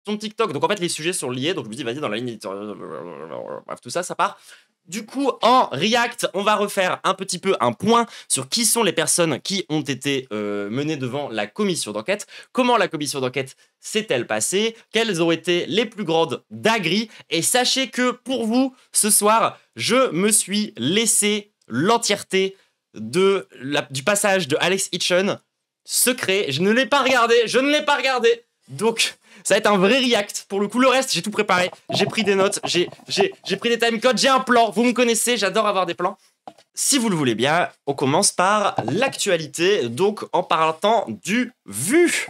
son TikTok. Donc en fait, les sujets sont liés. Donc je me dis, vas-y, dans la ligne éditoriale, bref, tout ça, ça part. Du coup, en React, on va refaire un petit peu un point sur qui sont les personnes qui ont été menées devant la commission d'enquête. Comment la commission d'enquête s'est-elle passée? Quelles ont été les plus grandes dingueries? Et sachez que pour vous, ce soir, je me suis laissé l'entièreté du passage de Alex Hitchens secret. Je ne l'ai pas regardé. Donc, ça va être un vrai react. Pour le coup, le reste, j'ai tout préparé. J'ai pris des notes, j'ai pris des timecodes, j'ai un plan. Vous me connaissez, j'adore avoir des plans. Si vous le voulez bien, on commence par l'actualité. Donc, en parlant du vu.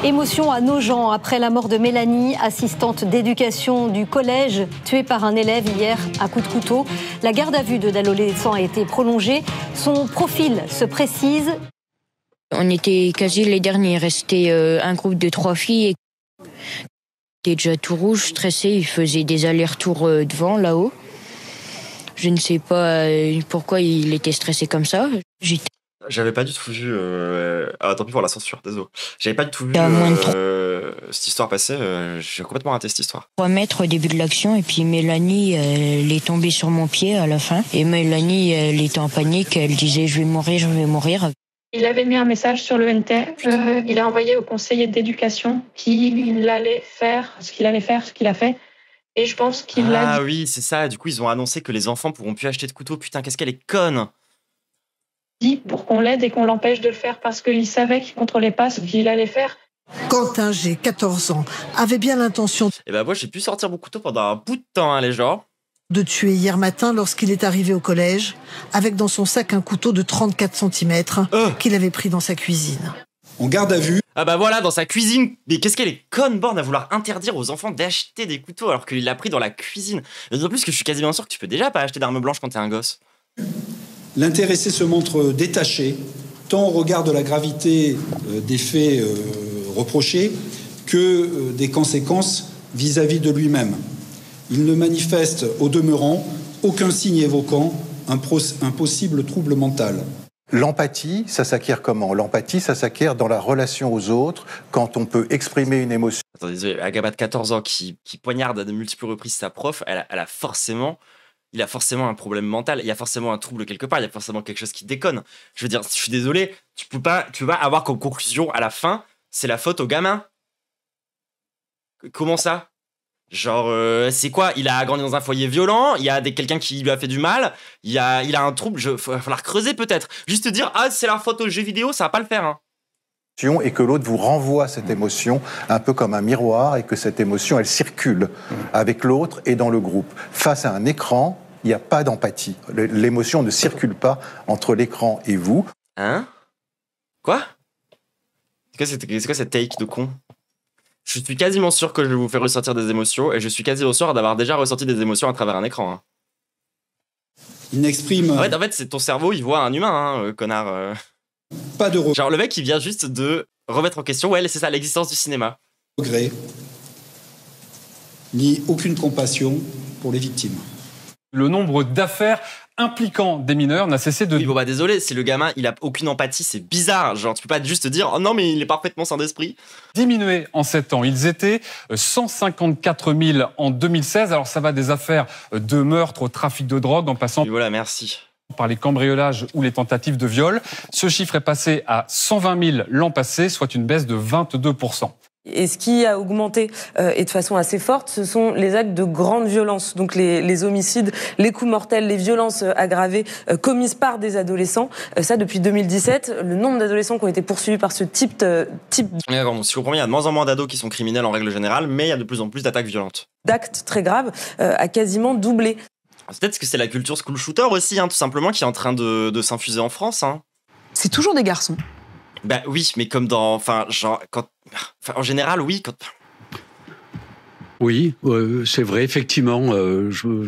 Émotion à Nogent après la mort de Mélanie, assistante d'éducation du collège, tuée par un élève hier à coups de couteau. La garde à vue de l'adolescent a été prolongée. Son profil se précise. On était quasi les derniers. Il restait un groupe de 3 filles. Il était déjà tout rouge, stressé. Il faisait des allers-retours devant, là-haut. Je ne sais pas pourquoi il était stressé comme ça. J'avais pas du tout vu... tant pis pour la censure, désolé. J'avais pas du tout vu cette histoire passer. J'ai complètement raté cette histoire. 3 mètres au début de l'action, et puis Mélanie, elle est tombée sur mon pied à la fin. Et Mélanie, elle était en panique. Elle disait « je vais mourir ». Il avait mis un message sur le NT. Il a envoyé au conseiller d'éducation qu'il allait faire ce qu'il a fait. Et je pense qu'il l'a dit. Ah oui, c'est ça. Du coup, ils ont annoncé que les enfants pourront plus acheter de couteaux. Putain, qu'est-ce qu'elle est conne. Dit pour qu'on l'aide et qu'on l'empêche de le faire parce qu'il savait qu'il contrôlait pas ce qu'il allait faire. Quentin, j'ai 14 ans, avait bien l'intention Et bah moi, j'ai pu sortir mon couteau pendant un bout de temps, hein, les gens. De tuer hier matin lorsqu'il est arrivé au collège, avec dans son sac un couteau de 34 cm qu'il avait pris dans sa cuisine. En garde à vue. Ah bah voilà, dans sa cuisine. Mais qu'est-ce qu'elle est conne, borne, à vouloir interdire aux enfants d'acheter des couteaux alors qu'il l'a pris dans la cuisine. Et d'autant plus que je suis quasiment sûr que tu peux déjà pas acheter d'armes blanches quand t'es un gosse. L'intéressé se montre détaché, tant au regard de la gravité des faits reprochés que des conséquences vis-à-vis de lui-même. Il ne manifeste au demeurant aucun signe évoquant un possible trouble mental. L'empathie, ça s'acquiert comment? L'empathie, ça s'acquiert dans la relation aux autres, quand on peut exprimer une émotion. Attends, désolé, Agatha de 14 ans qui poignarde à de multiples reprises sa prof, il a forcément un problème mental, il y a forcément un trouble quelque part, il y a forcément quelque chose qui déconne. Je veux dire, je suis désolé, tu vas avoir comme conclusion à la fin, c'est la faute au gamin. Comment ça? Genre, c'est quoi? Il a grandi dans un foyer violent, il y a quelqu'un qui lui a fait du mal, il a un trouble, il va falloir creuser peut-être. Juste dire, ah, c'est la faute aux jeux vidéo, ça va pas le faire. Hein. Et que l'autre vous renvoie cette émotion un peu comme un miroir, et que cette émotion, elle circule avec l'autre et dans le groupe. Face à un écran, il n'y a pas d'empathie. L'émotion ne circule pas entre l'écran et vous. Hein? Quoi? C'est quoi cette take de con? Je suis quasiment sûr que je vais vous faire ressentir des émotions, et je suis quasiment sûr d'avoir déjà ressenti des émotions à travers un écran. Hein. Il n'exprime... En fait, c'est ton cerveau, il voit un humain, hein, connard. Pas de Genre, le mec, il vient juste de remettre en question, ouais, c'est ça, l'existence du cinéma. Regret, ni aucune compassion pour les victimes. Le nombre d'affaires impliquant des mineurs n'a cessé de... Oui, bon bah désolé, si le gamin, il a aucune empathie, c'est bizarre. Genre, tu peux pas juste dire, oh non, mais il est parfaitement sain d'esprit. Diminué en 7 ans. Ils étaient 154 000 en 2016. Alors, ça va des affaires de meurtre au trafic de drogue, en passant... Et voilà, merci. Par les cambriolages ou les tentatives de viol. Ce chiffre est passé à 120 000 l'an passé, soit une baisse de 22%. Et ce qui a augmenté et de façon assez forte, ce sont les actes de grande violence. Donc les homicides, les coups mortels, les violences aggravées commises par des adolescents. Ça, depuis 2017, le nombre d'adolescents qui ont été poursuivis par ce type... Si je comprends, il y a de moins en moins d'ados qui sont criminels en règle générale, mais il y a de plus en plus d'attaques violentes. D'actes très graves a quasiment doublé. Peut-être que c'est la culture school shooter aussi, hein, tout simplement, qui est en train de s'infuser en France. Hein. C'est toujours des garçons. Bah oui, mais comme dans... Enfin, en général, oui. Oui, c'est vrai, effectivement. Je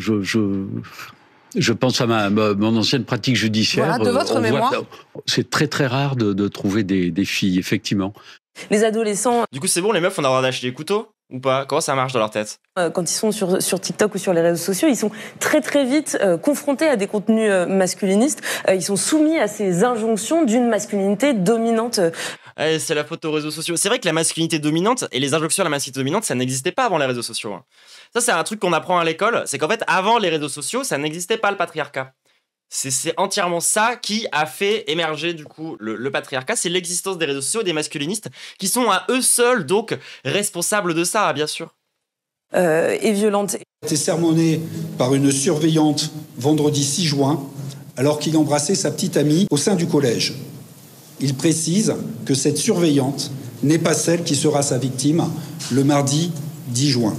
pense à mon ancienne pratique judiciaire. Voilà, de votre mémoire. C'est très très rare de trouver des filles, effectivement. Les adolescents... Du coup, c'est bon, les meufs, on a le droit d'acheter des couteaux ou pas? Comment ça marche dans leur tête? Quand ils sont sur TikTok ou sur les réseaux sociaux, ils sont très très vite confrontés à des contenus masculinistes. Ils sont soumis à ces injonctions d'une masculinité dominante. Ouais, c'est la faute aux réseaux sociaux. C'est vrai que la masculinité dominante et les injonctions à la masculinité dominante, ça n'existait pas avant les réseaux sociaux. Hein. Ça, c'est un truc qu'on apprend à l'école. C'est qu'en fait, avant les réseaux sociaux, ça n'existait pas le patriarcat. C'est entièrement ça qui a fait émerger du coup le patriarcat. C'est l'existence des réseaux sociaux et des masculinistes qui sont à eux seuls donc responsables de ça, bien sûr. Et violente. Il a été sermonné par une surveillante vendredi 6 juin alors qu'il embrassait sa petite amie au sein du collège. Il précise que cette surveillante n'est pas celle qui sera sa victime le mardi 10 juin.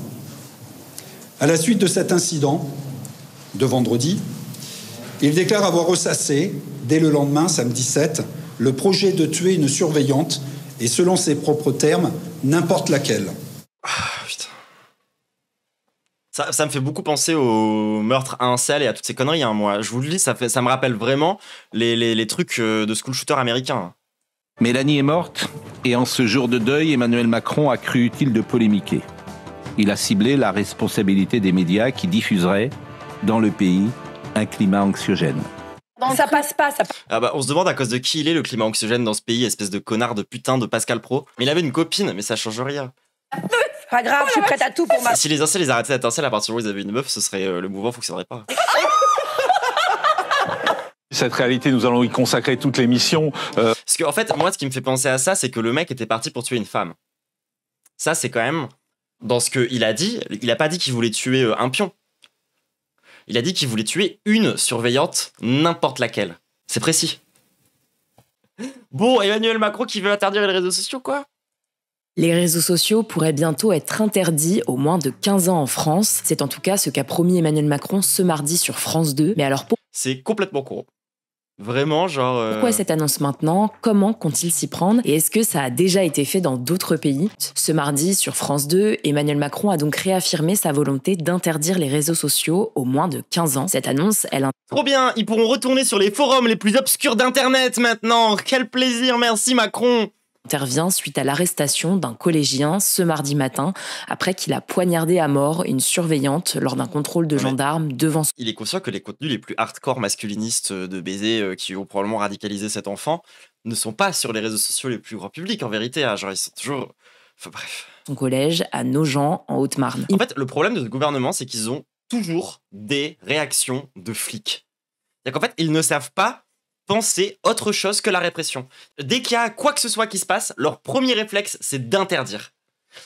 À la suite de cet incident de vendredi, il déclare avoir ressassé, dès le lendemain, samedi 7, le projet de tuer une surveillante et, selon ses propres termes, n'importe laquelle. Ah, putain. Ça me fait beaucoup penser au meurtre à Incel et à toutes ces conneries. Hein, moi, je vous le dis, ça me rappelle vraiment les trucs de school shooter américains. Mélanie est morte et en ce jour de deuil, Emmanuel Macron a cru utile de polémiquer. Il a ciblé la responsabilité des médias qui diffuseraient, dans le pays, un climat anxiogène. Ça passe pas, ça passe. Ah bah, on se demande à cause de qui il est le climat anxiogène dans ce pays, espèce de connard de putain de Pascal Pro. Mais il avait une copine, mais ça change rien. Pas grave, je suis prête à tout pour ma... Si les incels les arrêtaient d'être incels à partir du moment où ils avaient une meuf, ce serait le mouvement fonctionnerait pas. Cette réalité, nous allons y consacrer toute l'émission. Parce que en fait, moi, ce qui me fait penser à ça, c'est que le mec était parti pour tuer une femme. Ça, c'est quand même dans ce qu'il a dit. Il a pas dit qu'il voulait tuer un pion. Il a dit qu'il voulait tuer une surveillante, n'importe laquelle. C'est précis. Bon, Emmanuel Macron qui veut interdire les réseaux sociaux, quoi. Les réseaux sociaux pourraient bientôt être interdits aux moins de 15 ans en France. C'est en tout cas ce qu'a promis Emmanuel Macron ce mardi sur France 2. Mais alors c'est complètement con. Vraiment, genre... Pourquoi cette annonce maintenant ? Comment compte-t-il s'y prendre ? Et est-ce que ça a déjà été fait dans d'autres pays ? Ce mardi, sur France 2, Emmanuel Macron a donc réaffirmé sa volonté d'interdire les réseaux sociaux aux moins de 15 ans. Cette annonce, elle... Trop bien, ils pourront retourner sur les forums les plus obscurs d'Internet maintenant. Quel plaisir, merci Macron. Intervient suite à l'arrestation d'un collégien ce mardi matin, après qu'il a poignardé à mort une surveillante lors d'un contrôle de gendarmes devant... Il est conscient que les contenus les plus hardcore masculinistes de baiser qui ont probablement radicalisé cet enfant ne sont pas sur les réseaux sociaux les plus grand public en vérité. Hein. Genre ils sont toujours... Enfin bref. Son collège à Nogent en Haute-Marne. En fait, le problème de ce gouvernement, c'est qu'ils ont toujours des réactions de flics. C'est-à-dire qu'en fait, ils ne savent pas penser autre chose que la répression. Dès qu'il y a quoi que ce soit qui se passe, leur premier réflexe, c'est d'interdire.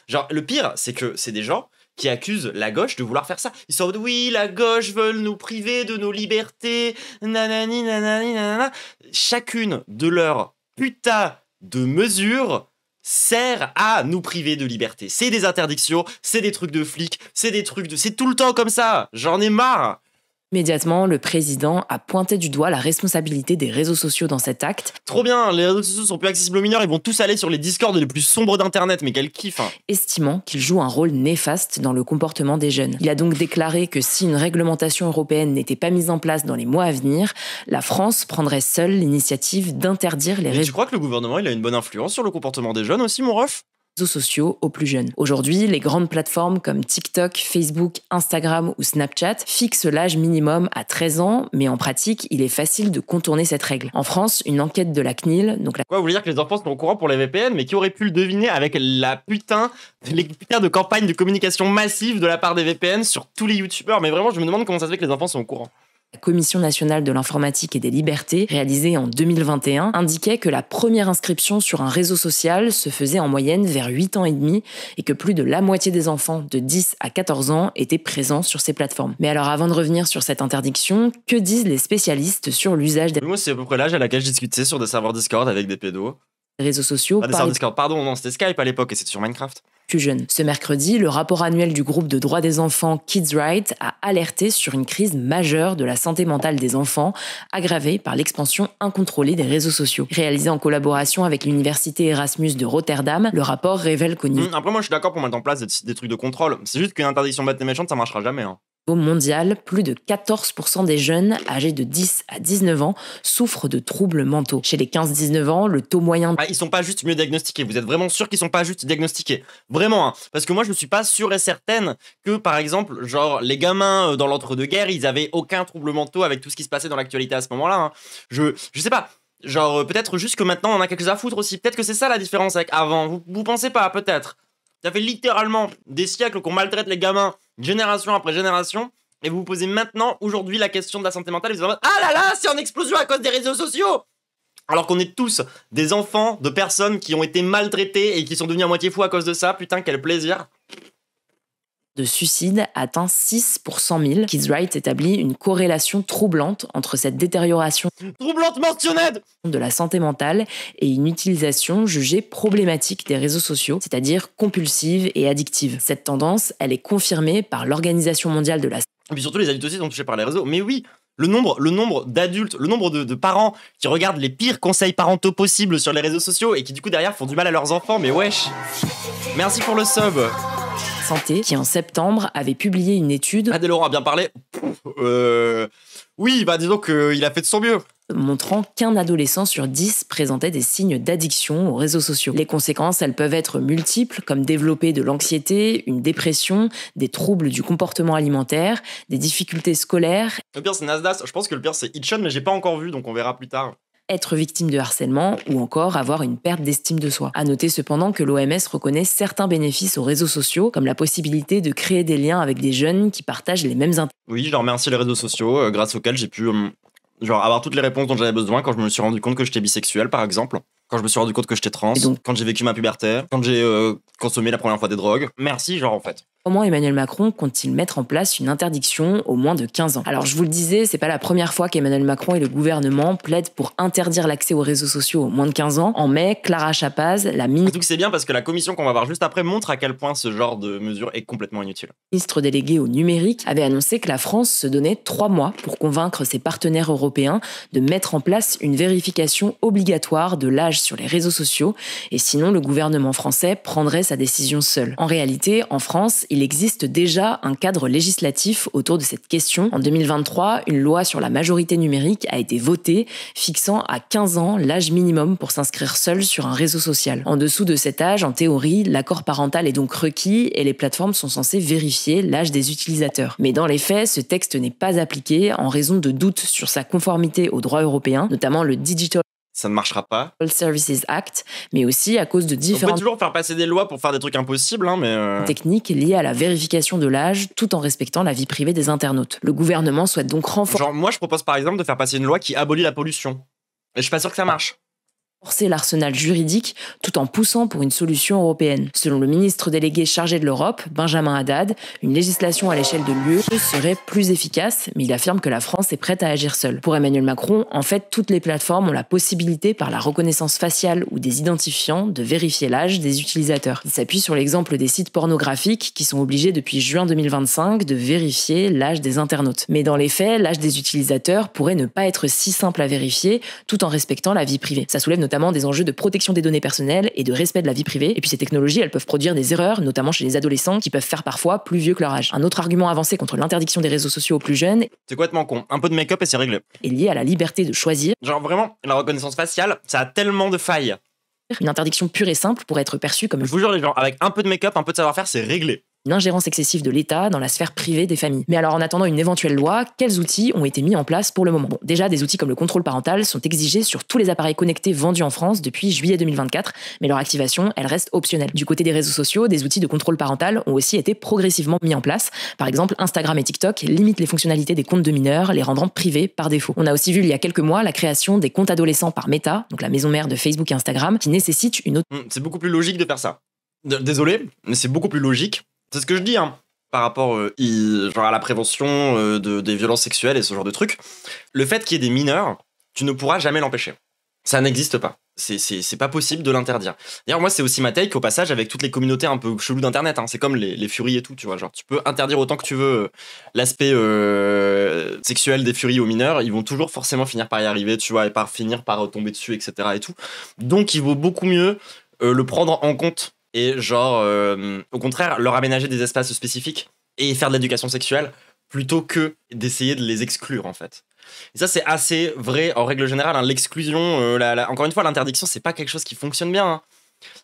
Genre, le pire, c'est que c'est des gens qui accusent la gauche de vouloir faire ça. Ils sont en mode, oui, la gauche veut nous priver de nos libertés, nanani, nanani, nanana. Chacune de leurs putains de mesures sert à nous priver de liberté. C'est des interdictions, c'est des trucs de flics, c'est des trucs de... C'est tout le temps comme ça. J'en ai marre. Immédiatement, le président a pointé du doigt la responsabilité des réseaux sociaux dans cet acte. Trop bien, les réseaux sociaux sont plus accessibles aux mineurs, ils vont tous aller sur les discords les plus sombres d'Internet, mais quel kiff hein. Estimant qu'il joue un rôle néfaste dans le comportement des jeunes. Il a donc déclaré que si une réglementation européenne n'était pas mise en place dans les mois à venir, la France prendrait seule l'initiative d'interdire les réseaux... Tu crois que le gouvernement il a une bonne influence sur le comportement des jeunes aussi, mon ref ? Sociaux aux plus jeunes. Aujourd'hui, les grandes plateformes comme TikTok, Facebook, Instagram ou Snapchat fixent l'âge minimum à 13 ans, mais en pratique, il est facile de contourner cette règle. En France, une enquête de la CNIL... Donc Quoi, vous voulez dire que les enfants sont au courant pour les VPN, mais qui aurait pu le deviner avec les putains de campagnes de communication massive de la part des VPN sur tous les youtubeurs. Mais vraiment, je me demande comment ça se fait que les enfants sont au courant. La Commission nationale de l'informatique et des libertés, réalisée en 2021, indiquait que la première inscription sur un réseau social se faisait en moyenne vers 8 ans et demi et que plus de la moitié des enfants de 10 à 14 ans étaient présents sur ces plateformes. Mais alors avant de revenir sur cette interdiction, que disent les spécialistes sur l'usage des... Moi, c'est à peu près l'âge à laquelle je discutais sur des serveurs Discord avec des pédos. Réseaux sociaux... Pas des serveurs Discord, pardon, non, c'était Skype à l'époque et c'était sur Minecraft. Plus jeune. Ce mercredi, le rapport annuel du groupe de droits des enfants Kids Right a alerté sur une crise majeure de la santé mentale des enfants, aggravée par l'expansion incontrôlée des réseaux sociaux. Réalisé en collaboration avec l'université Erasmus de Rotterdam, le rapport révèle qu'au niveau... Après, moi, je suis d'accord pour mettre en place des trucs de contrôle. C'est juste qu'une interdiction bête et méchante, ça marchera jamais. Hein. Au mondial, plus de 14% des jeunes âgés de 10 à 19 ans souffrent de troubles mentaux. Chez les 15-19 ans, le taux moyen... Ils sont pas juste mieux diagnostiqués. Vous êtes vraiment sûr qu'ils sont pas juste diagnostiqués. Vraiment, hein. Parce que moi, je ne suis pas sûre et certaine que, par exemple, genre, les gamins dans l'entre-deux-guerres, ils avaient aucun trouble mentaux avec tout ce qui se passait dans l'actualité à ce moment-là. Hein. Je sais pas. Genre, peut-être juste que maintenant, on a quelque chose à foutre aussi. Peut-être que c'est ça la différence avec avant. Vous pensez pas, peut-être. Ça fait littéralement des siècles qu'on maltraite les gamins, génération après génération, et vous vous posez maintenant, aujourd'hui, la question de la santé mentale, et vous êtes en mode, ah là là, c'est en explosion à cause des réseaux sociaux! Alors qu'on est tous des enfants de personnes qui ont été maltraitées et qui sont devenus à moitié fous à cause de ça. Putain, quel plaisir. De suicide atteint 6 pour 100 000. Kids Right établit une corrélation troublante entre cette détérioration troublante mentionnée de la santé mentale et une utilisation jugée problématique des réseaux sociaux, c'est-à-dire compulsive et addictive. Cette tendance, elle est confirmée par l'Organisation mondiale de la santé. Et puis surtout, les adultes aussi sont touchés par les réseaux. Mais oui, le nombre d'adultes, le nombre de parents qui regardent les pires conseils parentaux possibles sur les réseaux sociaux et qui du coup derrière font du mal à leurs enfants, mais wesh. Merci pour le sub. Santé, qui en septembre avait publié une étude. Adèle Laurent a bien parlé. Oui, bah disons qu'il a fait de son mieux. Montrant qu'un adolescent sur 10 présentait des signes d'addiction aux réseaux sociaux. Les conséquences, elles peuvent être multiples, comme développer de l'anxiété, une dépression, des troubles du comportement alimentaire, des difficultés scolaires. Le pire, c'est Nasdaq. Je pense que le pire, c'est Hitchon, mais j'ai pas encore vu, donc on verra plus tard. Être victime de harcèlement ou encore avoir une perte d'estime de soi. À noter cependant que l'OMS reconnaît certains bénéfices aux réseaux sociaux, comme la possibilité de créer des liens avec des jeunes qui partagent les mêmes intérêts. Oui, je remercie les réseaux sociaux, grâce auxquels j'ai pu avoir toutes les réponses dont j'avais besoin quand je me suis rendu compte que j'étais bisexuel, par exemple. Quand je me suis rendu compte que j'étais trans, quand j'ai vécu ma puberté, quand j'ai consommé la première fois des drogues. Merci, en fait. Comment Emmanuel Macron compte-t-il mettre en place une interdiction aux moins de 15 ans? Alors, je vous le disais, c'est pas la première fois qu'Emmanuel Macron et le gouvernement plaident pour interdire l'accès aux réseaux sociaux aux moins de 15 ans. En mai, Clara Chapaz, la ministre... Surtout que c'est bien parce que la commission qu'on va voir juste après montre à quel point ce genre de mesure est complètement inutile. Ministre déléguée au numérique avait annoncé que la France se donnait 3 mois pour convaincre ses partenaires européens de mettre en place une vérification obligatoire de l'âge sur les réseaux sociaux, et sinon le gouvernement français prendrait sa décision seul. En réalité, en France, il existe déjà un cadre législatif autour de cette question. En 2023, une loi sur la majorité numérique a été votée, fixant à 15 ans l'âge minimum pour s'inscrire seul sur un réseau social. En dessous de cet âge, en théorie, l'accord parental est donc requis et les plateformes sont censées vérifier l'âge des utilisateurs. Mais dans les faits, ce texte n'est pas appliqué en raison de doutes sur sa conformité au droit européen, notamment le Digital ça ne marchera pas. Services Act, mais aussi à cause de différentes... On peut toujours faire passer des lois pour faire des trucs impossibles, hein, mais... techniques liées à la vérification de l'âge, tout en respectant la vie privée des internautes. Le gouvernement souhaite donc renforcer... Genre, moi, je propose par exemple de faire passer une loi qui abolit la pollution. Et je suis pas sûr que ça marche. Renforcer l'arsenal juridique tout en poussant pour une solution européenne. Selon le ministre délégué chargé de l'Europe, Benjamin Haddad, une législation à l'échelle de l'UE serait plus efficace, mais il affirme que la France est prête à agir seule. Pour Emmanuel Macron, en fait, toutes les plateformes ont la possibilité, par la reconnaissance faciale ou des identifiants, de vérifier l'âge des utilisateurs. Il s'appuie sur l'exemple des sites pornographiques qui sont obligés depuis juin 2025 de vérifier l'âge des internautes. Mais dans les faits, l'âge des utilisateurs pourrait ne pas être si simple à vérifier, tout en respectant la vie privée. Ça soulève notamment des enjeux de protection des données personnelles et de respect de la vie privée. Et puis ces technologies, elles peuvent produire des erreurs, notamment chez les adolescents, qui peuvent faire parfois plus vieux que leur âge. Un autre argument avancé contre l'interdiction des réseaux sociaux aux plus jeunes... C'est complètement con. Un peu de make-up et c'est réglé. ...est lié à la liberté de choisir. Genre vraiment, la reconnaissance faciale, ça a tellement de failles. Une interdiction pure et simple pourrait être perçue comme... Je vous jure les gens, avec un peu de make-up, un peu de savoir-faire, c'est réglé. Une ingérence excessive de l'État dans la sphère privée des familles. Mais alors, en attendant une éventuelle loi, quels outils ont été mis en place pour le moment? Bon, déjà, des outils comme le contrôle parental sont exigés sur tous les appareils connectés vendus en France depuis juillet 2024, mais leur activation, elle reste optionnelle. Du côté des réseaux sociaux, des outils de contrôle parental ont aussi été progressivement mis en place. Par exemple, Instagram et TikTok limitent les fonctionnalités des comptes de mineurs, les rendant privés par défaut. On a aussi vu il y a quelques mois la création des comptes adolescents par Meta, donc la maison mère de Facebook et Instagram, qui nécessite une autre... C'est beaucoup plus logique de faire ça. Désolé, mais c'est beaucoup plus logique. C'est ce que je dis, hein. Par rapport genre à la prévention des violences sexuelles et ce genre de trucs, le fait qu'il y ait des mineurs, tu ne pourras jamais l'empêcher. Ça n'existe pas. C'est pas possible de l'interdire. D'ailleurs, moi, c'est aussi ma take au passage avec toutes les communautés un peu cheloues d'internet. Hein. C'est comme les furies et tout, tu vois. Genre, tu peux interdire autant que tu veux l'aspect sexuel des furies aux mineurs. Ils vont toujours forcément finir par y arriver, tu vois, et par finir par tomber dessus, etc. et tout. Donc, il vaut beaucoup mieux le prendre en compte. Et genre, au contraire, leur aménager des espaces spécifiques et faire de l'éducation sexuelle plutôt que d'essayer de les exclure, en fait. Et ça, c'est assez vrai en règle générale. Hein. L'exclusion, encore une fois, l'interdiction, c'est pas quelque chose qui fonctionne bien. Hein.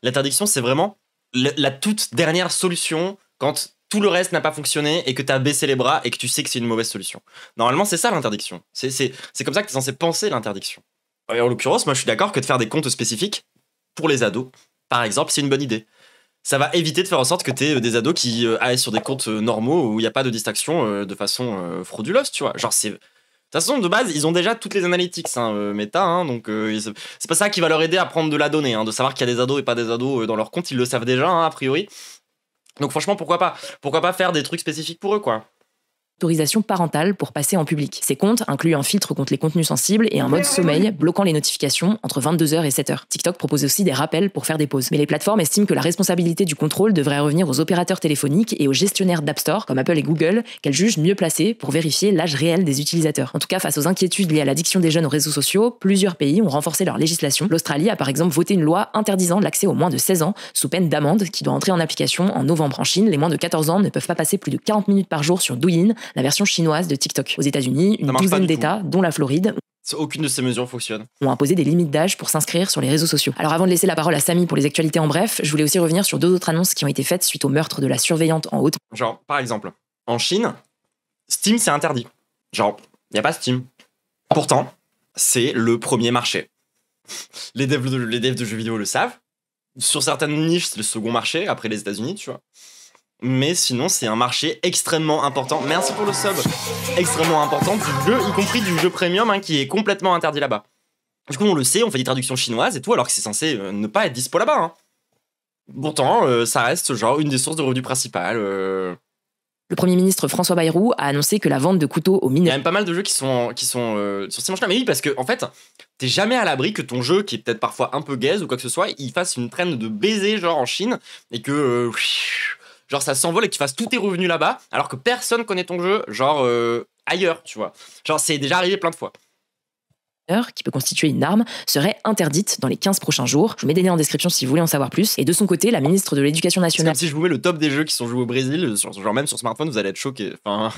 L'interdiction, c'est vraiment la toute dernière solution quand tout le reste n'a pas fonctionné et que t'as baissé les bras et que tu sais que c'est une mauvaise solution. Normalement, c'est ça l'interdiction. C'est comme ça que t'es censé penser l'interdiction. Et en l'occurrence, moi je suis d'accord que de faire des comptes spécifiques pour les ados, par exemple, c'est une bonne idée. Ça va éviter de faire en sorte que tu aies des ados qui aillent sur des comptes normaux où il n'y a pas de distraction de façon frauduleuse, tu vois. Genre, c'est. De toute façon, de base, ils ont déjà toutes les analytics méta, donc c'est pas ça qui va leur aider à prendre de la donnée, de savoir qu'il y a des ados et pas des ados dans leur compte, ils le savent déjà, a priori. Donc franchement, pourquoi pas faire des trucs spécifiques pour eux, quoi. Autorisation parentale pour passer en public. Ces comptes incluent un filtre contre les contenus sensibles et un mode sommeil bloquant les notifications entre 22h et 7h. TikTok propose aussi des rappels pour faire des pauses. Mais les plateformes estiment que la responsabilité du contrôle devrait revenir aux opérateurs téléphoniques et aux gestionnaires d'App Store, comme Apple et Google, qu'elles jugent mieux placés pour vérifier l'âge réel des utilisateurs. En tout cas, face aux inquiétudes liées à l'addiction des jeunes aux réseaux sociaux, plusieurs pays ont renforcé leur législation. L'Australie a par exemple voté une loi interdisant l'accès aux moins de 16 ans, sous peine d'amende, qui doit entrer en application en novembre. En Chine, les moins de 14 ans ne peuvent pas passer plus de 40 minutes par jour sur Douyin, la version chinoise de TikTok. Aux États-Unis, une douzaine d'États, dont la Floride, aucune de ces mesures fonctionne, ont imposé des limites d'âge pour s'inscrire sur les réseaux sociaux. Alors avant de laisser la parole à Samy pour les actualités en bref, je voulais aussi revenir sur 2 autres annonces qui ont été faites suite au meurtre de la surveillante en haute. Genre, par exemple, en Chine, Steam c'est interdit. Genre, il n'y a pas Steam. Pourtant, c'est le premier marché. Les devs de jeux vidéo le savent. Sur certaines niches, c'est le second marché, après les États-Unis, tu vois. Mais sinon, c'est un marché extrêmement important. Merci pour le sub. Extrêmement important du jeu, y compris du jeu premium, qui est complètement interdit là-bas. Du coup, on le sait, on fait des traductions chinoises et tout, alors que c'est censé ne pas être dispo là-bas. Pourtant, ça reste genre une des sources de revenus principales. Le Premier ministre François Bayrou a annoncé que la vente de couteaux aux mineurs... Il y a même pas mal de jeux qui sont sur ces manches-là. Mais oui, parce que en fait, t'es jamais à l'abri que ton jeu, qui est peut-être parfois un peu gaze ou quoi que ce soit, il fasse une traîne de baiser genre en Chine et que... genre ça s'envole et que tu fasses tous tes revenus là-bas, alors que personne connaît ton jeu, genre ailleurs, tu vois. Genre c'est déjà arrivé plein de fois. Qui peut constituer une arme, serait interdite dans les 15 prochains jours. Je vous mets des liens en description si vous voulez en savoir plus. Et de son côté, la ministre de l'Éducation nationale... C'est comme si je vous mets le top des jeux qui sont joués au Brésil, genre même sur smartphone, vous allez être choqués. Enfin...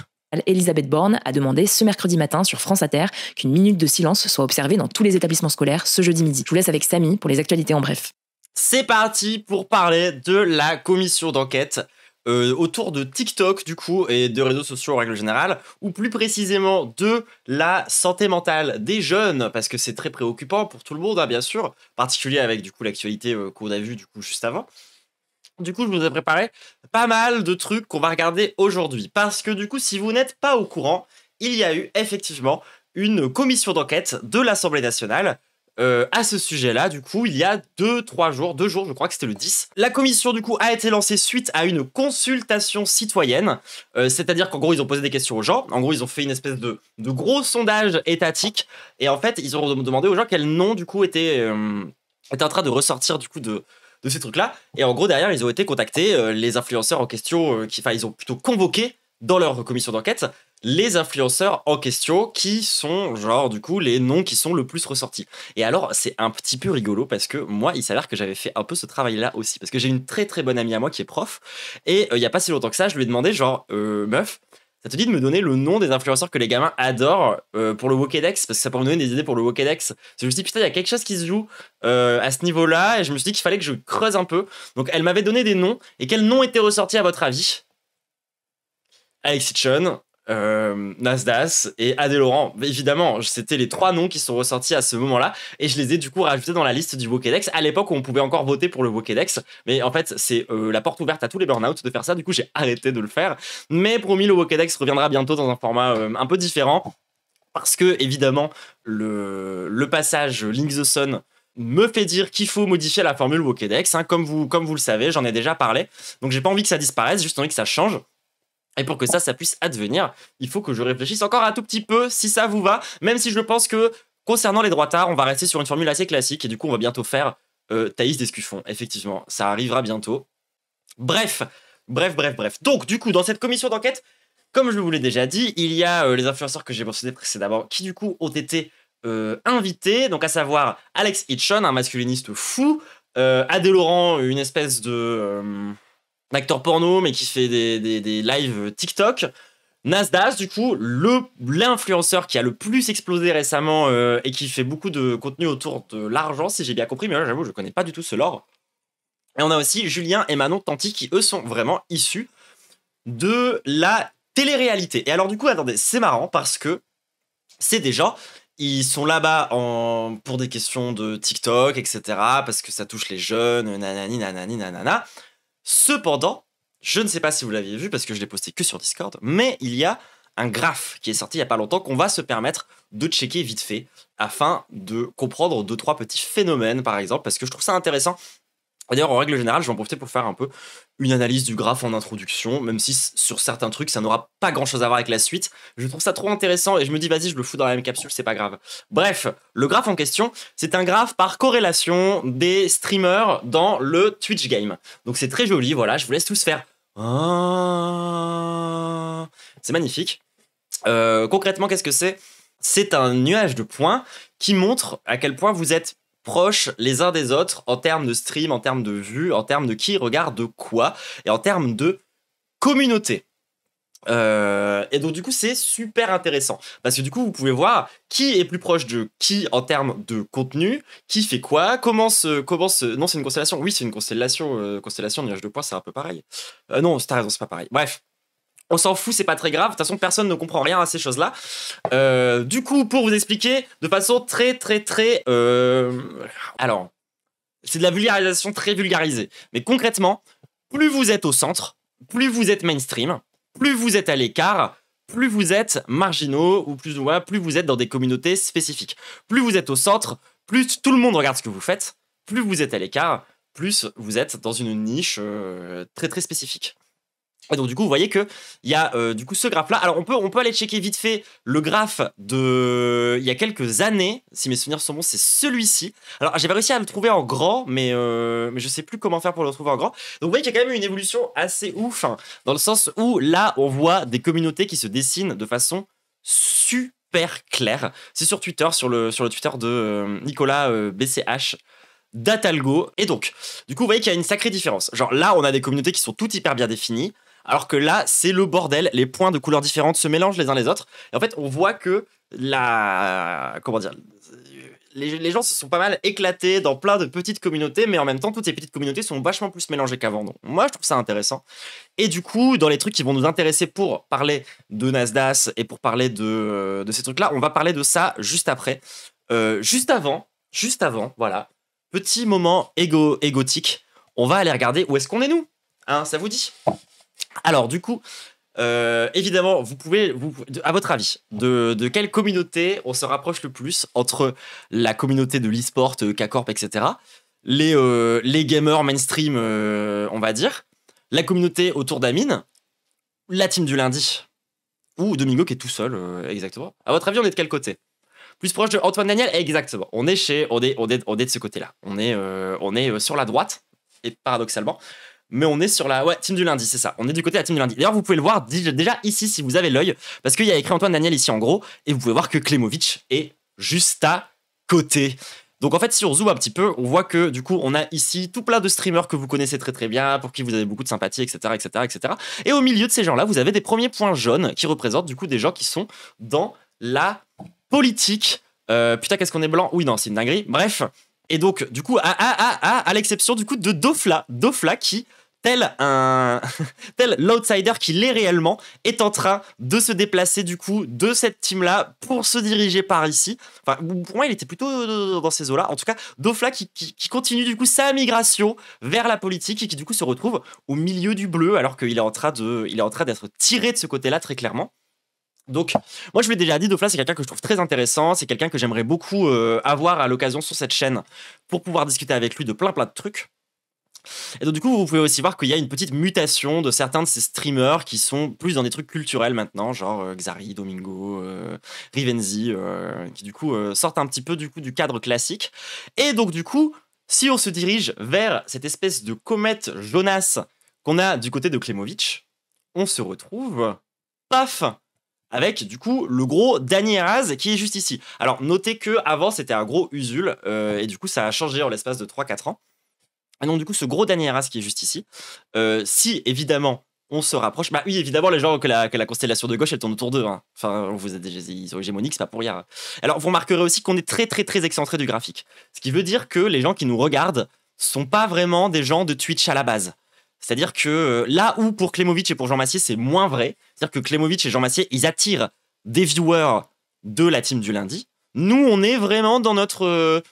Elisabeth Borne a demandé ce mercredi matin sur France Inter qu'une minute de silence soit observée dans tous les établissements scolaires ce jeudi midi. Je vous laisse avec Samy pour les actualités en bref. C'est parti pour parler de la commission d'enquête autour de TikTok du coup et de réseaux sociaux en règle générale, ou plus précisément de la santé mentale des jeunes, parce que c'est très préoccupant pour tout le monde, bien sûr, en particulier avec du coup l'actualité qu'on a vue du coup juste avant. Du coup, je vous ai préparé pas mal de trucs qu'on va regarder aujourd'hui, parce que du coup, si vous n'êtes pas au courant, il y a eu effectivement une commission d'enquête de l'Assemblée nationale à ce sujet-là, du coup, il y a 2 jours, je crois que c'était le 10. La commission, du coup, a été lancée suite à une consultation citoyenne, c'est-à-dire qu'en gros, ils ont posé des questions aux gens, en gros, ils ont fait une espèce de gros sondage étatique, et en fait, ils ont demandé aux gens quels noms, du coup, étaient en train de ressortir, du coup, de ces trucs-là, et en gros, derrière, ils ont été contactés, les influenceurs en question, ils ont plutôt convoqué dans leur commission d'enquête les influenceurs en question qui sont genre du coup les noms qui sont le plus ressortis. Et alors c'est un petit peu rigolo parce que moi il s'avère que j'avais fait un peu ce travail là aussi, parce que j'ai une très très bonne amie à moi qui est prof, et il y a pas si longtemps que ça je lui ai demandé genre meuf, ça te dit de me donner le nom des influenceurs que les gamins adorent pour le Wokédex, parce que ça peut me donner des idées pour le Wokédex. Je me suis dit putain il y a quelque chose qui se joue à ce niveau là, et je me suis dit qu'il fallait que je creuse un peu. Donc elle m'avait donné des noms, et quels noms étaient ressortis à votre avis? Alexis Chon, Nasdas et Adé Laurent. Évidemment, c'était les 3 noms qui sont ressortis à ce moment-là, et je les ai du coup rajoutés dans la liste du Wokédex à l'époque où on pouvait encore voter pour le Wokédex, mais en fait c'est la porte ouverte à tous les burn-out de faire ça, du coup j'ai arrêté de le faire, mais promis, le Wokédex reviendra bientôt dans un format un peu différent, parce que évidemment le passage Link the Sun me fait dire qu'il faut modifier la formule Wokédex, comme vous le savez, j'en ai déjà parlé, donc j'ai pas envie que ça disparaisse, juste envie que ça change. Et pour que ça puisse advenir, il faut que je réfléchisse encore un tout petit peu, si ça vous va, même si je pense que, concernant les droitards, on va rester sur une formule assez classique, et du coup, on va bientôt faire Thaïs Descuffon, effectivement, ça arrivera bientôt. Bref. Donc, du coup, dans cette commission d'enquête, comme je vous l'ai déjà dit, il y a les influenceurs que j'ai mentionné précédemment, qui du coup ont été invités, donc à savoir Alex Hitchon, un masculiniste fou, Adé Laurent, une espèce de... acteur porno mais qui fait des lives TikTok, Nasdas du coup l'influenceur qui a le plus explosé récemment et qui fait beaucoup de contenu autour de l'argent si j'ai bien compris, mais là j'avoue je connais pas du tout ce lore. Et on a aussi Julien et Manon Tanti qui eux sont vraiment issus de la télé-réalité. Et alors du coup attendez, c'est marrant parce que c'est des gens Ils sont là-bas pour des questions de TikTok, etc. Parce que ça touche les jeunes, nanani, nanani, nanana. Cependant, je ne sais pas si vous l'aviez vu parce que je l'ai posté que sur Discord, mais il y a un graphe qui est sorti il n'y a pas longtemps qu'on va se permettre de checker vite fait afin de comprendre 2-3 petits phénomènes, par exemple, parce que je trouve ça intéressant. D'ailleurs, en règle générale, je vais en profiter pour faire un peu une analyse du graphe en introduction, même si sur certains trucs, ça n'aura pas grand-chose à voir avec la suite. Je trouve ça trop intéressant et je me dis, vas-y, je le fous dans la même capsule, c'est pas grave. Bref, le graphe en question, c'est un graphe par corrélation des streamers dans le Twitch game. Donc c'est très joli, voilà, je vous laisse tous faire... C'est magnifique. Concrètement, qu'est-ce que c'est ? C'est un nuage de points qui montre à quel point vous êtes proches les uns des autres en termes de stream, en termes de vues, en termes de qui regarde quoi et en termes de communauté. Et donc du coup c'est super intéressant parce que du coup vous pouvez voir qui est plus proche de qui en termes de contenu, qui fait quoi, comment se non c'est une constellation, oui c'est une constellation, nuage de points c'est un peu pareil, non t'as raison c'est pas pareil, bref. On s'en fout, c'est pas très grave. De toute façon, personne ne comprend rien à ces choses-là. Du coup, pour vous expliquer de façon très... Alors, c'est de la vulgarisation très vulgarisée. Mais concrètement, plus vous êtes au centre, plus vous êtes mainstream, plus vous êtes à l'écart, plus vous êtes marginaux, ou plus vous êtes dans des communautés spécifiques. Plus vous êtes au centre, plus tout le monde regarde ce que vous faites. Plus vous êtes à l'écart, plus vous êtes dans une niche très très spécifique. Et donc du coup vous voyez que il y a du coup ce graphe là. Alors on peut aller checker vite fait le graphe de il y a quelques années, si mes souvenirs sont bons, c'est celui-ci. Alors j'ai pas réussi à le trouver en grand, mais je sais plus comment faire pour le trouver en grand. Donc vous voyez qu'il y a quand même une évolution assez ouf, hein, dans le sens où là on voit des communautés qui se dessinent de façon super claire. C'est sur Twitter, sur le Twitter de Nicolas BCH d'Atalgo. Et donc du coup vous voyez qu'il y a une sacrée différence. Genre là on a des communautés qui sont toutes hyper bien définies. Alors que là, c'est le bordel, les points de couleurs différentes se mélangent les uns les autres. Et en fait, on voit que les gens se sont pas mal éclatés dans plein de petites communautés, mais en même temps, toutes ces petites communautés sont vachement plus mélangées qu'avant. Donc, moi, je trouve ça intéressant. Et du coup, dans les trucs qui vont nous intéresser pour parler de Nasdaq et pour parler de ces trucs-là, on va parler de ça juste après. Juste avant, voilà. Petit moment égotique. On va aller regarder où est-ce qu'on est nous. Hein, ça vous dit ? Alors du coup, évidemment, vous pouvez, à votre avis, de quelle communauté on se rapproche le plus entre la communauté de l'e-sport, K-Corp, etc., les gamers mainstream, on va dire, la communauté autour d'Amine, la team du lundi, ou Domingo qui est tout seul, exactement. À votre avis, on est de quel côté ? Plus proche de Antoine Daniel ? Exactement. On est de ce côté-là. On est sur la droite, et paradoxalement. Mais on est sur la team du lundi, c'est ça. On est du côté de la team du lundi. D'ailleurs, vous pouvez le voir déjà ici si vous avez l'œil, parce qu'il y a écrit Antoine Daniel ici en gros, et vous pouvez voir que Klemovic est juste à côté. Donc en fait, si on zoome un petit peu, on voit que du coup, on a ici tout plein de streamers que vous connaissez très très bien, pour qui vous avez beaucoup de sympathie, etc., etc., etc. Et au milieu de ces gens-là, vous avez des premiers points jaunes qui représentent du coup des gens qui sont dans la politique. Putain, qu'est-ce qu'on est blanc ? Oui, non, c'est une dinguerie. Bref. Et donc, du coup, à l'exception du coup de Dofla qui, tel l'outsider qu'il est réellement, est en train de se déplacer du coup de cette team-là pour se diriger par ici. Enfin, pour moi, il était plutôt dans ces eaux-là. En tout cas, Dofla qui continue du coup sa migration vers la politique et qui du coup se retrouve au milieu du bleu alors qu'il est en train d'être tiré de ce côté-là très clairement. Donc, moi je l'ai déjà dit, Dofla c'est quelqu'un que je trouve très intéressant, c'est quelqu'un que j'aimerais beaucoup avoir à l'occasion sur cette chaîne pour pouvoir discuter avec lui de plein de trucs. Et donc du coup vous pouvez aussi voir qu'il y a une petite mutation de certains de ces streamers qui sont plus dans des trucs culturels maintenant, genre Xari, Domingo, Rivenzi, qui du coup sortent un petit peu du cadre classique. Et donc du coup, si on se dirige vers cette espèce de comète Jonas qu'on a du côté de Klemovic, on se retrouve, paf, avec du coup le gros Danny Heraz qui est juste ici. Alors notez que avant c'était un gros Usul et du coup ça a changé en l'espace de 3-4 ans. Et donc du coup ce gros Danny Heraz qui est juste ici, si évidemment on se rapproche, bah oui évidemment les gens que la constellation de gauche elle tourne autour d'eux, hein. Enfin vous êtes ils sont hégémoniques, c'est pas pour rien. Alors vous remarquerez aussi qu'on est très très très excentré du graphique, ce qui veut dire que les gens qui nous regardent sont pas vraiment des gens de Twitch à la base. C'est-à-dire que là où pour Klemovic et pour Jean Massier, c'est moins vrai. C'est-à-dire que Klemovic et Jean Massier, ils attirent des viewers de la team du lundi. Nous, on est vraiment dans notre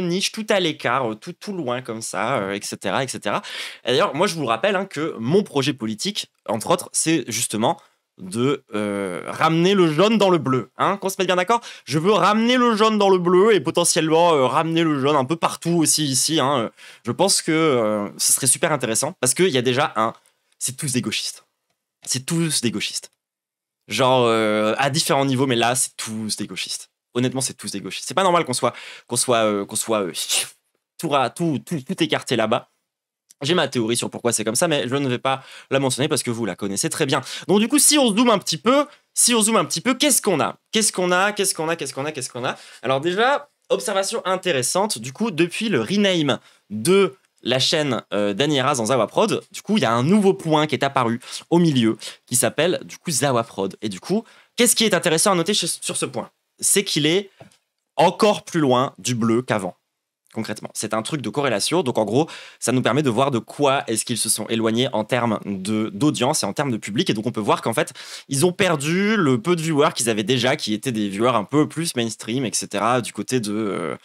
niche, tout à l'écart, tout loin comme ça, etc., etc. Et d'ailleurs, moi, je vous le rappelle que mon projet politique, entre autres, c'est justement de ramener le jaune dans le bleu, qu'on se mette bien d'accord. Je veux ramener le jaune dans le bleu et potentiellement ramener le jaune un peu partout aussi ici. Je pense que ce serait super intéressant parce qu'il y a déjà c'est tous des gauchistes. C'est tous des gauchistes. Genre à différents niveaux, mais là, c'est tous des gauchistes. Honnêtement, c'est tous des gauchistes. C'est pas normal qu'on soit tout écarté là-bas. J'ai ma théorie sur pourquoi c'est comme ça, mais je ne vais pas la mentionner parce que vous la connaissez très bien. Donc du coup, si on zoome un petit peu, qu'est-ce qu'on a ? Alors déjà, observation intéressante, du coup, depuis le rename de la chaîne d'Annie Eraz dans Zawaprod, du coup, il y a un nouveau point qui est apparu au milieu qui s'appelle du coup Zawaprod. Et du coup, qu'est-ce qui est intéressant à noter sur ce point ? C'est qu'il est encore plus loin du bleu qu'avant. Concrètement, c'est un truc de corrélation. Donc en gros, ça nous permet de voir de quoi est-ce qu'ils se sont éloignés en termes d'audience et en termes de public. Et donc on peut voir qu'en fait, ils ont perdu le peu de viewers qu'ils avaient déjà, qui étaient des viewers un peu plus mainstream, etc. Du côté de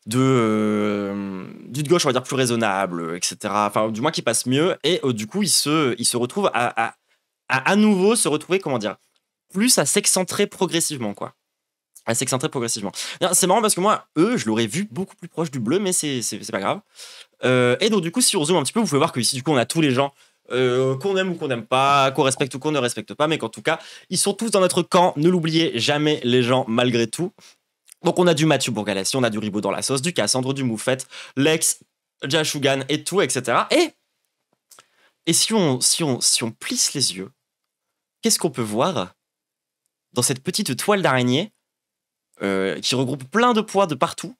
gauche, on va dire plus raisonnable, etc. Enfin, du moins qui passe mieux. Et du coup, ils se retrouvent à nouveau se retrouver, comment dire, plus à s'excentrer progressivement, quoi. À s'excentrer progressivement. C'est marrant parce que moi, je l'aurais vu beaucoup plus proche du bleu, mais c'est pas grave. Et donc, du coup, si on zoome un petit peu, vous pouvez voir que ici, du coup, on a tous les gens qu'on aime ou qu'on n'aime pas, qu'on respecte ou qu'on ne respecte pas, mais qu'en tout cas, ils sont tous dans notre camp. Ne l'oubliez jamais, les gens, malgré tout. Donc, on a du Mathieu Bourgalassi, on a du Ribot dans la sauce, du Cassandre, du Moufette, Lex, Jashugan et tout, etc. Et si on plisse les yeux, qu'est-ce qu'on peut voir dans cette petite toile d'araignée qui regroupe plein de pois de partout?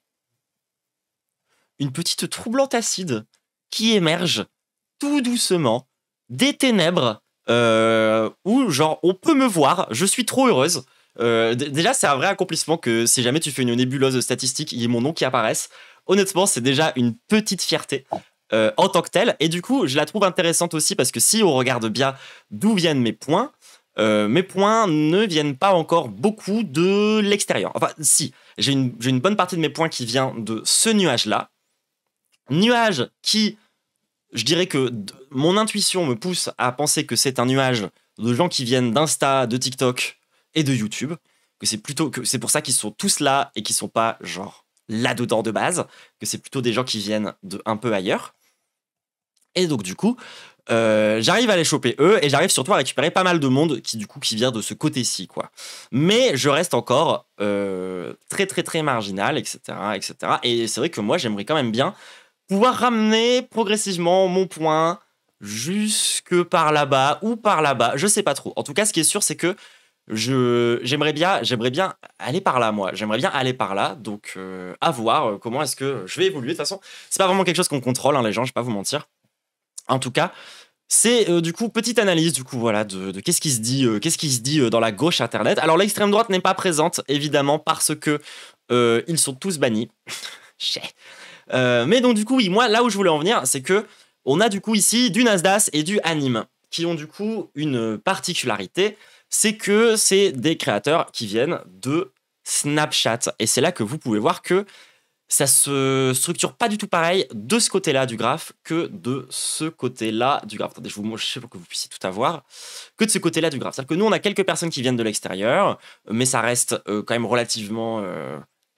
Une petite troublante acide qui émerge tout doucement des ténèbres où genre on peut me voir, je suis trop heureuse. Déjà c'est un vrai accomplissement que si jamais tu fais une nébuleuse statistique, il y ait mon nom qui apparaisse. Honnêtement c'est déjà une petite fierté en tant que telle, et du coup je la trouve intéressante aussi parce que si on regarde bien d'où viennent mes points ne viennent pas encore beaucoup de l'extérieur. Enfin, si, j'ai une bonne partie de mes points qui vient de ce nuage-là. Nuage qui, je dirais que mon intuition me pousse à penser que c'est un nuage de gens qui viennent d'Insta, de TikTok et de YouTube. Que c'est pour ça qu'ils sont tous là et qu'ils sont pas genre là-dedans de base. Que c'est plutôt des gens qui viennent de un peu ailleurs. Et donc, du coup, j'arrive à les choper eux et j'arrive surtout à récupérer pas mal de monde qui vient de ce côté-ci, quoi. Mais je reste encore très très très marginal, etc., etc. Et c'est vrai que moi j'aimerais quand même bien pouvoir ramener progressivement mon point jusque par là-bas ou par là-bas, je sais pas trop. En tout cas, ce qui est sûr, c'est que j'aimerais bien aller par là, moi. J'aimerais bien aller par là, donc à voir comment est-ce que je vais évoluer. De toute façon, c'est pas vraiment quelque chose qu'on contrôle, les gens, je vais pas vous mentir. En tout cas, c'est du coup petite analyse du coup voilà de qu'est-ce qui se dit dans la gauche internet. Alors l'extrême droite n'est pas présente évidemment parce que ils sont tous bannis. Mais donc du coup oui, moi là où je voulais en venir, c'est que on a du coup ici du Nasdaq et du Anime qui ont du coup une particularité, c'est que c'est des créateurs qui viennent de Snapchat et c'est là que vous pouvez voir que ça se structure pas du tout pareil de ce côté-là du graphe que de ce côté-là du graphe. Attendez, je vous montre pour que vous puissiez tout avoir. Que de ce côté-là du graphe. C'est-à-dire que nous, on a quelques personnes qui viennent de l'extérieur, mais ça reste quand même relativement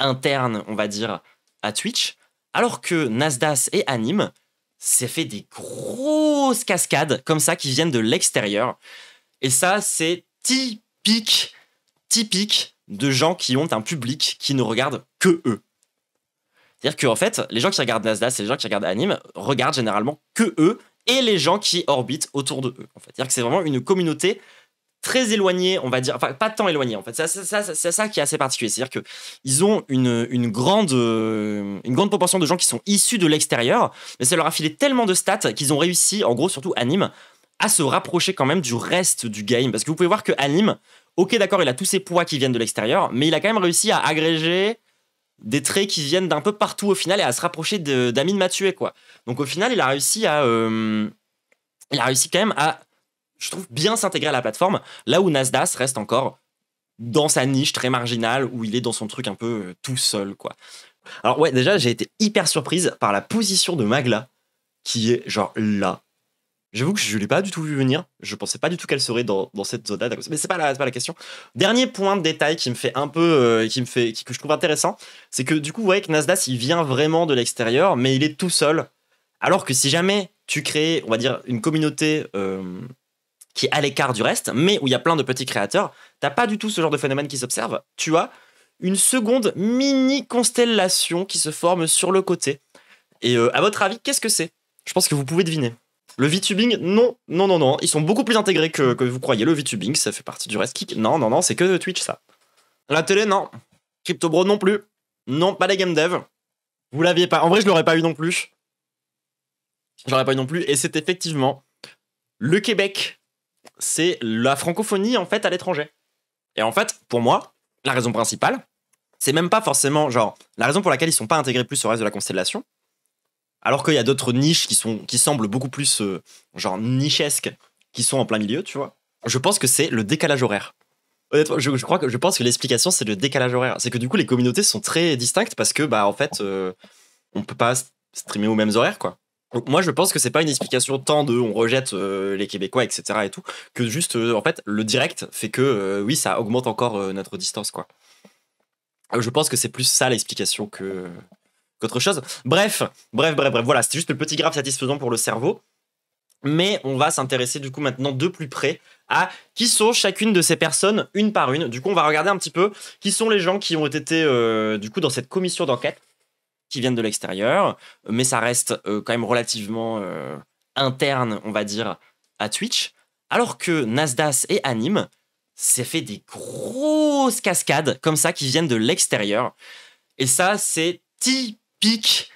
interne, on va dire, à Twitch. Alors que Nasdaq et Anime, c'est fait des grosses cascades comme ça qui viennent de l'extérieur. Et ça, c'est typique de gens qui ont un public qui ne regarde que eux. C'est-à-dire qu'en fait, les gens qui regardent Nasdaq et les gens qui regardent Anime regardent généralement que eux et les gens qui orbitent autour de eux. En fait. C'est-à-dire que c'est vraiment une communauté très éloignée, on va dire, enfin pas tant éloignée en fait. C'est ça qui est assez particulier. C'est-à-dire qu'ils ont une grande proportion de gens qui sont issus de l'extérieur, mais ça leur a filé tellement de stats qu'ils ont réussi, en gros surtout Anime, à se rapprocher quand même du reste du game. Parce que vous pouvez voir que Anime, ok d'accord, il a tous ses poids qui viennent de l'extérieur, mais il a quand même réussi à agréger des traits qui viennent d'un peu partout au final et à se rapprocher d'Amine Mathieu, quoi. Donc au final, il a réussi quand même à, je trouve, bien s'intégrer à la plateforme, là où Nasdaq reste encore dans sa niche très marginale où il est dans son truc un peu tout seul, quoi. Alors ouais, déjà, j'ai été hyper surprise par la position de Magla, qui est genre là. J'avoue que je l'ai pas du tout vu venir. Je pensais pas du tout qu'elle serait dans cette zone-là. Mais c'est pas la question. Dernier point de détail qui me fait un peu, que je trouve intéressant, c'est que du coup, vous voyez que Nasdaq, il vient vraiment de l'extérieur, mais il est tout seul. Alors que si jamais tu crées, on va dire, une communauté qui est à l'écart du reste, mais où il y a plein de petits créateurs, t'as pas du tout ce genre de phénomène qui s'observe. Tu as une seconde mini constellation qui se forme sur le côté. Et à votre avis, qu'est-ce que c'est? Je pense que vous pouvez deviner. Le VTubing, non. Ils sont beaucoup plus intégrés que vous croyez. Le VTubing, ça fait partie du reste. Non, c'est que Twitch, ça. La télé, non. CryptoBro, non plus. Non, pas les game dev. Vous l'aviez pas. En vrai, je l'aurais pas eu non plus. Et c'est effectivement le Québec. C'est la francophonie, en fait, à l'étranger. Et en fait, pour moi, la raison principale, c'est même pas forcément, genre, la raison pour laquelle ils sont pas intégrés plus au reste de la constellation. Alors qu'il y a d'autres niches qui semblent beaucoup plus genre nichesques, qui sont en plein milieu, tu vois. Je pense que c'est le décalage horaire. Honnêtement, je pense que l'explication, c'est le décalage horaire. C'est que du coup, les communautés sont très distinctes parce que, bah, en fait, on peut pas streamer aux mêmes horaires, quoi. Donc moi, je pense que c'est pas une explication tant de on rejette les Québécois, etc. et tout, que juste, en fait, le direct fait que, oui, ça augmente encore notre distance, quoi. Je pense que c'est plus ça l'explication qu'autre chose. Bref, voilà, c'était juste le petit graphe satisfaisant pour le cerveau. Mais on va s'intéresser du coup maintenant de plus près à qui sont chacune de ces personnes, une par une. Du coup, on va regarder un petit peu qui sont les gens qui ont été du coup dans cette commission d'enquête, qui viennent de l'extérieur. Mais ça reste quand même relativement interne, on va dire, à Twitch. Alors que Nasdaq et Anime, ça fait des grosses cascades comme ça qui viennent de l'extérieur. Et ça, c'est typique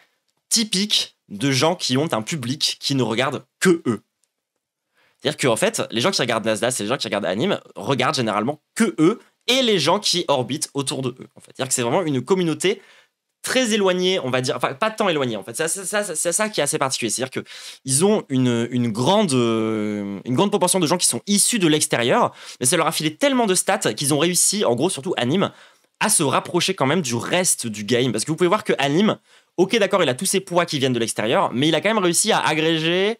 de gens qui ont un public qui ne regarde que eux. C'est-à-dire qu'en fait, les gens qui regardent Nasdaq et les gens qui regardent Anime regardent généralement que eux et les gens qui orbitent autour de eux. En fait. C'est-à-dire que c'est vraiment une communauté très éloignée, on va dire, enfin pas tant éloignée en fait. C'est ça qui est assez particulier. C'est-à-dire qu'ils ont une grande proportion de gens qui sont issus de l'extérieur, mais ça leur a filé tellement de stats qu'ils ont réussi, en gros surtout Anime, à se rapprocher quand même du reste du game. Parce que vous pouvez voir que Anime, ok d'accord, il a tous ses poids qui viennent de l'extérieur, mais il a quand même réussi à agréger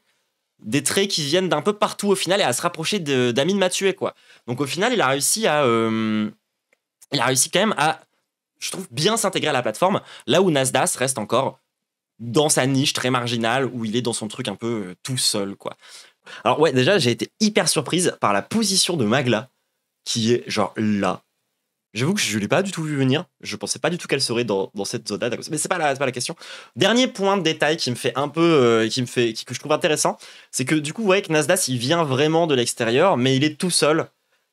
des traits qui viennent d'un peu partout au final et à se rapprocher d'Amine Mathieu, quoi. Donc au final, il a réussi quand même à, je trouve, bien s'intégrer à la plateforme, là où Nasdaq reste encore dans sa niche très marginale où il est dans son truc un peu tout seul, quoi. Alors ouais, déjà, j'ai été hyper surprise par la position de Magla, qui est genre là. J'avoue que je l'ai pas du tout vu venir. Je pensais pas du tout qu'elle serait dans cette zone-là. Mais c'est pas la question. Dernier point de détail qui me fait un peu, que je trouve intéressant, c'est que du coup, vous voyez que Nasdaq, il vient vraiment de l'extérieur, mais il est tout seul.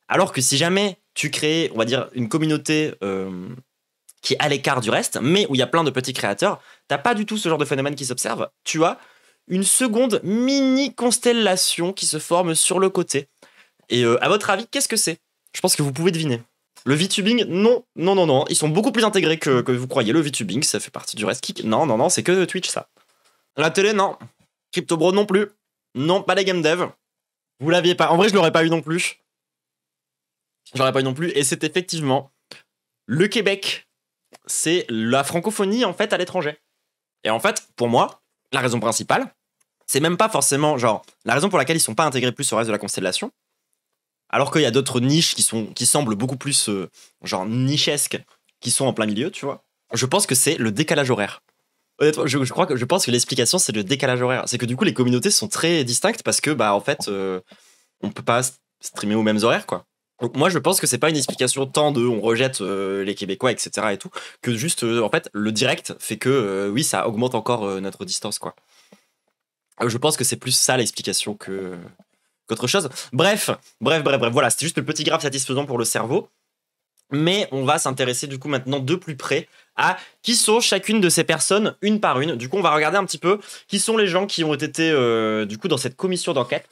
Alors que si jamais tu crées, on va dire, une communauté qui est à l'écart du reste, mais où il y a plein de petits créateurs, t'as pas du tout ce genre de phénomène qui s'observe. Tu as une seconde mini constellation qui se forme sur le côté. Et à votre avis, qu'est-ce que c'est? Je pense que vous pouvez deviner. Le VTubing, non. Ils sont beaucoup plus intégrés que vous croyez. Le VTubing, ça fait partie du reste. Non, c'est que Twitch, ça. La télé, non. CryptoBro, non plus. Non, pas les game dev. Vous l'aviez pas. En vrai, je l'aurais pas eu non plus. Et c'est effectivement le Québec. C'est la francophonie, en fait, à l'étranger. Et en fait, pour moi, la raison principale, c'est même pas forcément, genre, la raison pour laquelle ils sont pas intégrés plus au reste de la constellation. Alors qu'il y a d'autres niches qui semblent beaucoup plus genre nichesques, qui sont en plein milieu, tu vois. Je pense que c'est le décalage horaire. Honnêtement, je pense que l'explication, c'est le décalage horaire. C'est que du coup, les communautés sont très distinctes parce que, bah, en fait, on peut pas streamer aux mêmes horaires, quoi. Donc moi, je pense que c'est pas une explication tant de on rejette les Québécois, etc. et tout, que juste, en fait, le direct fait que, oui, ça augmente encore notre distance, quoi. Je pense que c'est plus ça l'explication qu'autre chose. Bref, voilà, c'était juste le petit graphe satisfaisant pour le cerveau. Mais on va s'intéresser du coup maintenant de plus près à qui sont chacune de ces personnes, une par une. Du coup, on va regarder un petit peu qui sont les gens qui ont été du coup dans cette commission d'enquête.